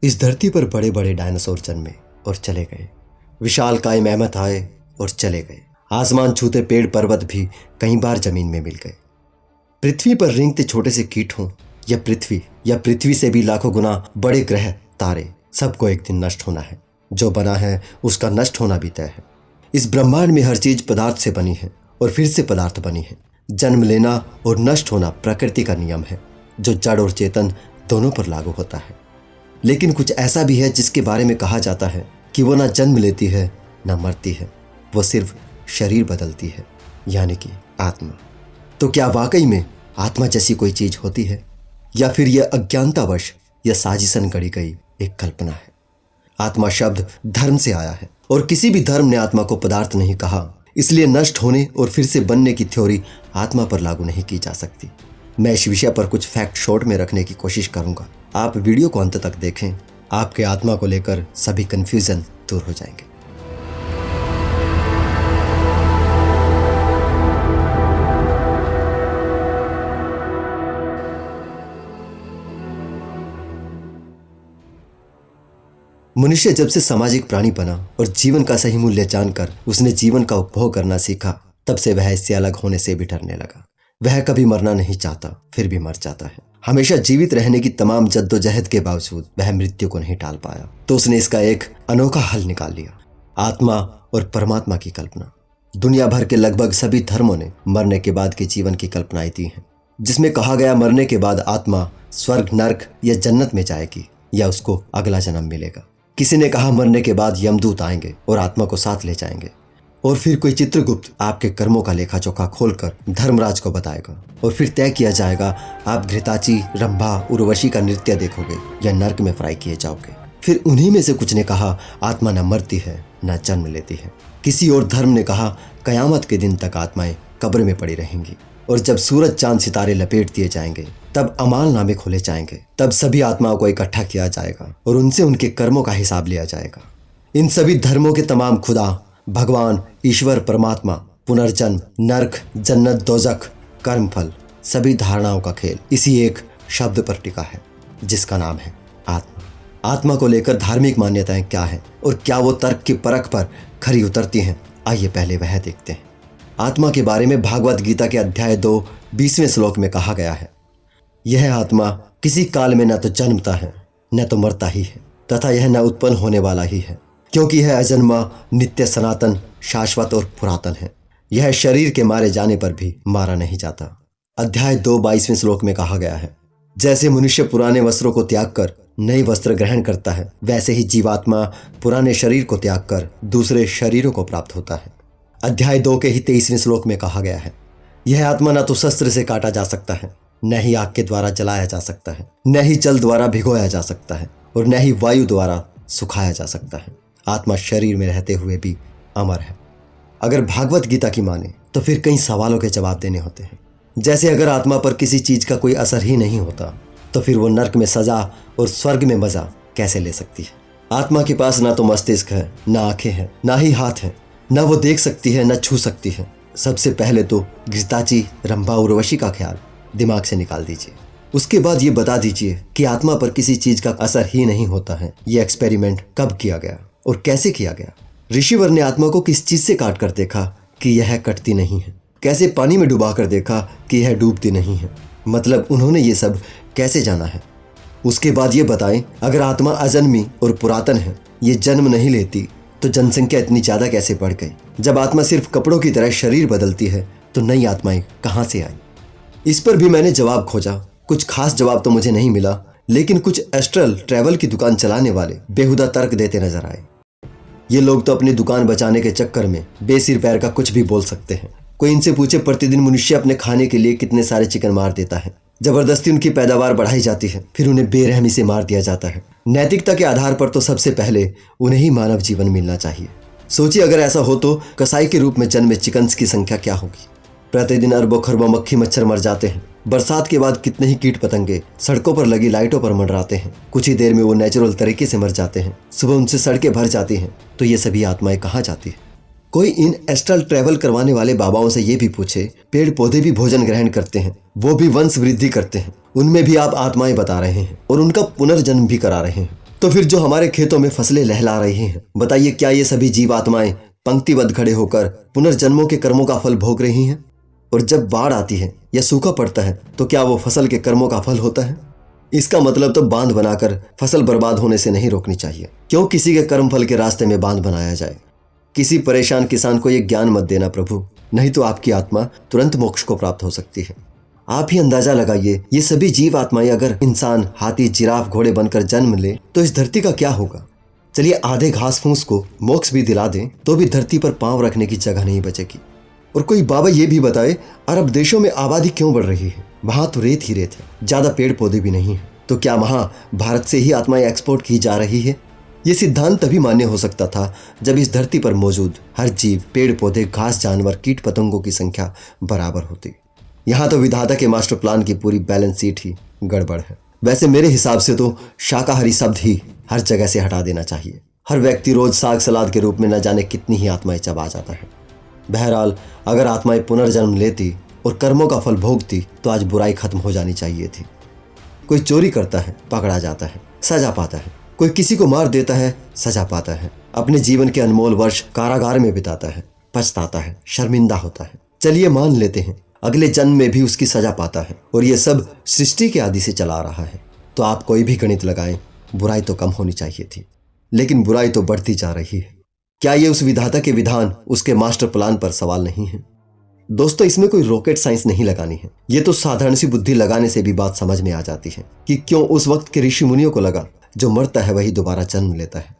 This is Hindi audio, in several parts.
इस धरती पर बड़े बड़े डायनासोर जन्मे और चले गए। विशाल काय मेहमत आए और चले गए। आसमान छूते पेड़ पर्वत भी कई बार जमीन में मिल गए। पृथ्वी पर रेंगते छोटे से कीट हों या पृथ्वी से भी लाखों गुना बड़े ग्रह तारे, सबको एक दिन नष्ट होना है। जो बना है उसका नष्ट होना भी तय है। इस ब्रह्मांड में हर चीज पदार्थ से बनी है और फिर से पदार्थ बनी है। जन्म लेना और नष्ट होना प्रकृति का नियम है जो जड़ और चेतन दोनों पर लागू होता है। लेकिन कुछ ऐसा भी है जिसके बारे में कहा जाता है कि वो ना जन्म लेती है ना मरती है, वो सिर्फ शरीर बदलती है, यानी कि आत्मा। तो क्या वाकई में आत्मा जैसी कोई चीज होती है या फिर यह अज्ञानतावश या साजिशन गढ़ी गई एक कल्पना है? आत्मा शब्द धर्म से आया है और किसी भी धर्म ने आत्मा को पदार्थ नहीं कहा, इसलिए नष्ट होने और फिर से बनने की थ्योरी आत्मा पर लागू नहीं की जा सकती। मैं इस विषय पर कुछ फैक्ट शॉर्ट में रखने की कोशिश करूंगा। आप वीडियो को अंत तक देखें, आपके आत्मा को लेकर सभी कंफ्यूजन दूर हो जाएंगे। मनुष्य जब से सामाजिक प्राणी बना और जीवन का सही मूल्य जानकर उसने जीवन का उपभोग करना सीखा, तब से वह इससे अलग होने से भी डरने लगा। वह कभी मरना नहीं चाहता, फिर भी मर जाता है। हमेशा जीवित रहने की तमाम जद्दोजहद के बावजूद वह मृत्यु को नहीं टाल पाया, तो उसने इसका एक अनोखा हल निकाल लिया, आत्मा और परमात्मा की कल्पना। दुनिया भर के लगभग सभी धर्मों ने मरने के बाद के जीवन की कल्पनाएं दी हैं, जिसमें कहा गया मरने के बाद आत्मा स्वर्ग, नर्क या जन्नत में जाएगी या उसको अगला जन्म मिलेगा। किसी ने कहा मरने के बाद यमदूत आएंगे और आत्मा को साथ ले जाएंगे, और फिर कोई चित्रगुप्त आपके कर्मों का लेखा जोखा खोलकर धर्मराज को बताएगा और फिर तय किया जाएगा आप घृताची, रंभा, उर्वशी का नृत्य देखोगे या नर्क में फ्राई किए जाओगे। फिर उन्हीं में से कुछ ने कहा आत्मा न मरती है न जन्म लेती है। किसी और धर्म ने कहा कयामत के दिन तक आत्माएं कब्र में पड़ी रहेंगी और जब सूरज चांद सितारे लपेट दिए जाएंगे तब अमाल नामे खोले जाएंगे। तब सभी आत्माओं को इकट्ठा किया जाएगा और उनसे उनके कर्मों का हिसाब लिया जाएगा। इन सभी धर्मों के तमाम खुदा, भगवान, ईश्वर, परमात्मा, पुनर्जन्म, नर्क, जन्नत, दोजख, कर्मफल, सभी धारणाओं का खेल इसी एक शब्द पर टिका है जिसका नाम है आत्मा। आत्मा को लेकर धार्मिक मान्यताएं क्या हैं और क्या वो तर्क की परख पर खरी उतरती हैं, आइए पहले वह देखते हैं। आत्मा के बारे में भागवत गीता के अध्याय 2 20वें श्लोक में कहा गया है, यह आत्मा किसी काल में न तो जन्मता है न तो मरता ही है तथा यह न उत्पन्न होने वाला ही है, क्योंकि यह अजन्मा, नित्य, सनातन, शाश्वत और पुरातन है। यह शरीर के मारे जाने पर भी मारा नहीं जाता। अध्याय 2 22वें श्लोक में कहा गया है, जैसे मनुष्य पुराने वस्त्रों को त्याग कर नए वस्त्र ग्रहण करता है, वैसे ही जीवात्मा पुराने शरीर को त्याग कर दूसरे शरीरों को प्राप्त होता है। अध्याय 2 के ही 23वें श्लोक में कहा गया है, यह आत्मा न तो शस्त्र से काटा जा सकता है, न ही आग के द्वारा जलाया जा सकता है, न ही जल द्वारा भिगोया जा सकता है और न ही वायु द्वारा सुखाया जा सकता है। आत्मा शरीर में रहते हुए भी अमर है। अगर भागवत गीता की माने तो फिर कई सवालों के जवाब देने होते हैं। जैसे अगर आत्मा पर किसी चीज का कोई असर ही नहीं होता तो फिर वो नर्क में सजा और स्वर्ग में मजा कैसे ले सकती है? आत्मा के पास ना तो मस्तिष्क है, ना आंखें हैं, ना ही हाथ है, ना वो देख सकती है, ना छू सकती है। सबसे पहले तो घृताची, रंभा, उर्वशी का ख्याल दिमाग से निकाल दीजिए। उसके बाद ये बता दीजिए कि आत्मा पर किसी चीज का असर ही नहीं होता है। ये एक्सपेरिमेंट कब किया गया और कैसे किया गया? ऋषिवर ने आत्मा को किस चीज से काट कर देखा कि यह कटती नहीं है? कैसे पानी में डुबा कर देखा कि यह डूबती नहीं है? मतलब उन्होंने ये सब कैसे जाना है? उसके बाद ये बताएं, अगर आत्मा अजन्मी और पुरातन है, ये जन्म नहीं लेती, तो जनसंख्या इतनी ज्यादा कैसे बढ़ गई? जब आत्मा सिर्फ कपड़ों की तरह शरीर बदलती है तो नई आत्माएं कहां से आई? इस पर भी मैंने जवाब खोजा। कुछ खास जवाब तो मुझे नहीं मिला, लेकिन कुछ एस्ट्रल ट्रैवल की दुकान चलाने वाले बेहुदा तर्क देते नजर आए। ये लोग तो अपनी दुकान बचाने के चक्कर में बेसिर पैर का कुछ भी बोल सकते हैं। कोई इनसे पूछे प्रतिदिन मनुष्य अपने खाने के लिए कितने सारे चिकन मार देता है, जबरदस्ती उनकी पैदावार बढ़ाई जाती है, फिर उन्हें बेरहमी से मार दिया जाता है। नैतिकता के आधार पर तो सबसे पहले उन्हें ही मानव जीवन मिलना चाहिए। सोचिए अगर ऐसा हो तो कसाई के रूप में जन्मे चिकन्स की संख्या क्या होगी? प्रतिदिन अरबों खरबों मक्खी मच्छर मर जाते हैं। बरसात के बाद कितने ही कीट पतंगे सड़कों पर लगी लाइटों पर मंडराते हैं। कुछ ही देर में वो नेचुरल तरीके से मर जाते हैं। सुबह उनसे सड़कें भर जाती हैं। तो ये सभी आत्माएं कहाँ जाती है? कोई इन एस्ट्रल ट्रैवल करवाने वाले बाबाओं से ये भी पूछे, पेड़ पौधे भी भोजन ग्रहण करते हैं, वो भी वंश वृद्धि करते हैं, उनमें भी आप आत्माएं बता रहे हैं और उनका पुनर्जन्म भी करा रहे हैं। तो फिर जो हमारे खेतों में फसलें लहला रही हैं, बताइए क्या ये सभी जीवात्माएं पंक्तिबद्ध खड़े होकर पुनर्जन्मों के कर्मों का फल भोग रही हैं? और जब बाढ़ आती है या सूखा पड़ता है तो क्या वो फसल के कर्मों का फल होता है? इसका मतलब तो बांध बनाकर फसल बर्बाद होने से नहीं रोकनी चाहिए। क्यों किसी के कर्म फल के रास्ते में बांध बनाया जाए? किसी परेशान किसान को ये ज्ञान मत देना प्रभु, नहीं तो आपकी आत्मा तुरंत मोक्ष को प्राप्त हो सकती है। आप ही अंदाजा लगाइए, ये सभी जीव आत्माएं अगर इंसान, हाथी, जिराफ, घोड़े बनकर जन्म ले तो इस धरती का क्या होगा? चलिए आधे घास फूस को मोक्ष भी दिला दें तो भी धरती पर पांव रखने की जगह नहीं बचेगी। और कोई बाबा ये भी बताए, अरब देशों में आबादी क्यों बढ़ रही है? वहां तो रेत ही रेत है, ज्यादा पेड़ पौधे भी नहीं है। तो क्या वहां भारत से ही आत्माएं एक्सपोर्ट की जा रही है? ये सिद्धांत तभी मान्य हो सकता था जब इस धरती पर मौजूद हर जीव, पेड़ पौधे, घास, जानवर, कीट पतंगों की संख्या बराबर होती। यहाँ तो विधाता के मास्टर प्लान की पूरी बैलेंस शीट ही गड़बड़ है। वैसे मेरे हिसाब से तो शाकाहारी शब्द ही हर जगह से हटा देना चाहिए। हर व्यक्ति रोज साग सलाद के रूप में न जाने कितनी ही आत्माएं चबा जाता है। बहरहाल अगर आत्माएं पुनर्जन्म लेती और कर्मों का फल भोगती तो आज बुराई खत्म हो जानी चाहिए थी। कोई चोरी करता है, पकड़ा जाता है, सजा पाता है। कोई किसी को मार देता है, सजा पाता है। अपने जीवन के अनमोल वर्ष कारागार में बिताता है, पछताता है, शर्मिंदा होता है। चलिए मान लेते हैं अगले जन्म में भी उसकी सजा पाता है और ये सब सृष्टि के आदि से चला रहा है। तो आप कोई भी गणित लगाएं, बुराई तो कम होनी चाहिए थी, लेकिन बुराई तो बढ़ती जा रही है। क्या ये उस विधाता के विधान, उसके मास्टर प्लान पर सवाल नहीं है? दोस्तों, इसमें कोई रॉकेट साइंस नहीं लगानी है। ये तो साधारण सी बुद्धि लगाने से भी बात समझ में आ जाती है कि क्यों उस वक्त के ऋषि मुनियों को लगा जो मरता है वही दोबारा जन्म लेता है।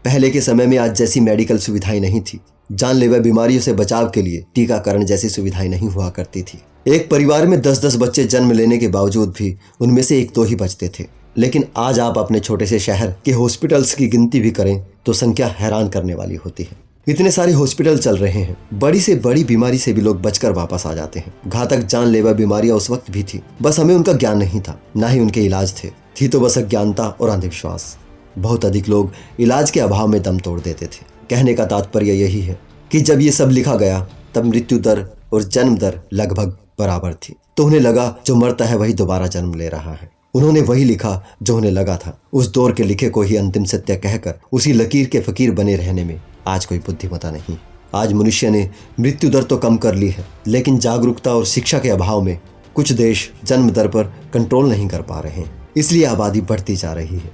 पहले के समय में आज जैसी मेडिकल सुविधाएं नहीं थी। जानलेवा बीमारियों से बचाव के लिए टीकाकरण जैसी सुविधाएं नहीं हुआ करती थी। एक परिवार में 10-10 बच्चे जन्म लेने के बावजूद भी उनमें से 1-2 ही बचते थे। लेकिन आज आप अपने छोटे से शहर के हॉस्पिटल्स की गिनती भी करें तो संख्या हैरान करने वाली होती है। इतने सारे हॉस्पिटल चल रहे हैं, बड़ी से बड़ी बीमारी से भी लोग बचकर वापस आ जाते हैं। घातक जानलेवा बीमारियां उस वक्त भी थी, बस हमें उनका ज्ञान नहीं था, ना ही उनके इलाज थे। थी तो बस अज्ञानता और अंधविश्वास। बहुत अधिक लोग इलाज के अभाव में दम तोड़ देते थे। कहने का तात्पर्य यही है कि जब ये सब लिखा गया तब मृत्यु दर और जन्म दर लगभग बराबर थी। तो उन्हें लगा जो मरता है वही दोबारा जन्म ले रहा है। उन्होंने वही लिखा जो उन्हें लगा था। उस दौर के लिखे को ही अंतिम सत्य कहकर उसी लकीर के फकीर बने रहने में आज कोई बुद्धिमता नहीं। आज मनुष्य ने मृत्यु दर तो कम कर ली है, लेकिन जागरूकता और शिक्षा के अभाव में कुछ देश जन्म दर पर कंट्रोल नहीं कर पा रहे हैं, इसलिए आबादी बढ़ती जा रही है।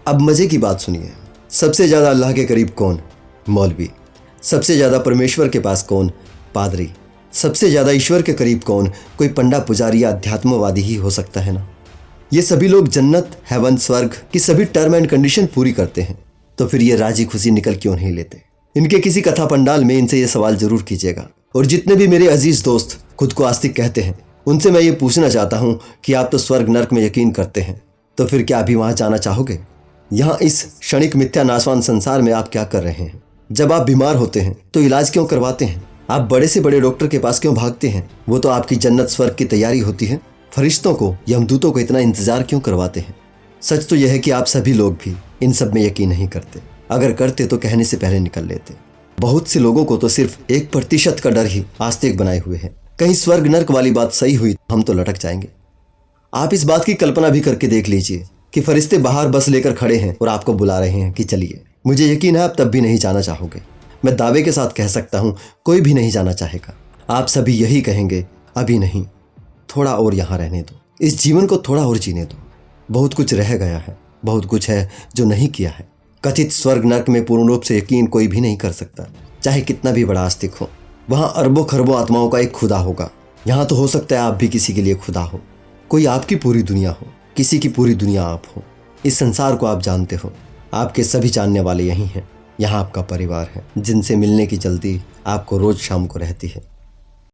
अब मजे की बात सुनिए, सबसे ज्यादा अल्लाह के करीब कौन? मौलवी। सबसे ज्यादा परमेश्वर के पास कौन? पादरी। सबसे ज्यादा ईश्वर के करीब कौन? कोई पंडा, पुजारी या अध्यात्मवादी ही हो सकता है ना। ये सभी लोग जन्नत, हेवन, स्वर्ग की सभी टर्म एंड कंडीशन पूरी करते हैं, तो फिर ये राजी खुशी निकल क्यों नहीं लेते? इनके किसी कथा पंडाल में इनसे ये सवाल जरूर कीजिएगा। और जितने भी मेरे अजीज दोस्त खुद को आस्तिक कहते हैं, उनसे मैं ये पूछना चाहता हूँ कि आप तो स्वर्ग नर्क में यकीन करते हैं, तो फिर क्या अभी वहां जाना चाहोगे? यहाँ इस क्षणिक मिथ्या नाशवान संसार में आप क्या कर रहे हैं? जब आप बीमार होते हैं तो इलाज क्यों करवाते हैं? आप बड़े से बड़े डॉक्टर के पास क्यों भागते हैं? वो तो आपकी जन्नत स्वर्ग की तैयारी होती है। फरिश्तों को, यमदूतों को इतना इंतजार क्यों करवाते हैं? सच तो यह है कि आप सभी लोग भी इन सब में यकीन नहीं करते। अगर करते तो कहने से पहले निकल लेते। बहुत से लोगों को तो सिर्फ 1% का डर ही आस्तिक बनाए हुए है। कहीं स्वर्ग नर्क वाली बात सही हुई हम तो लटक जाएंगे। आप इस बात की कल्पना भी करके देख लीजिए कि फरिश्ते बाहर बस लेकर खड़े हैं और आपको बुला रहे हैं कि चलिए। मुझे यकीन है आप तब भी नहीं जाना चाहोगे। मैं दावे के साथ कह सकता हूँ कोई भी नहीं जाना चाहेगा। आप सभी यही कहेंगे, अभी नहीं, थोड़ा और यहाँ रहने दो, इस जीवन को थोड़ा और जीने दो। बहुत कुछ रह गया है, बहुत कुछ है जो नहीं किया है। कथित स्वर्ग नर्क में पूर्ण रूप से यकीन कोई भी नहीं कर सकता, चाहे कितना भी बड़ा आस्तिक हो। वहाँ अरबों खरबों आत्माओं का एक खुदा होगा। यहाँ तो हो सकता है आप भी किसी के लिए खुदा हो, कोई आपकी पूरी दुनिया हो, किसी की पूरी दुनिया आप हो। इस संसार को आप जानते हो, आपके सभी जानने वाले यही हैं। यहाँ आपका परिवार है, जिनसे मिलने की जल्दी आपको रोज शाम को रहती है।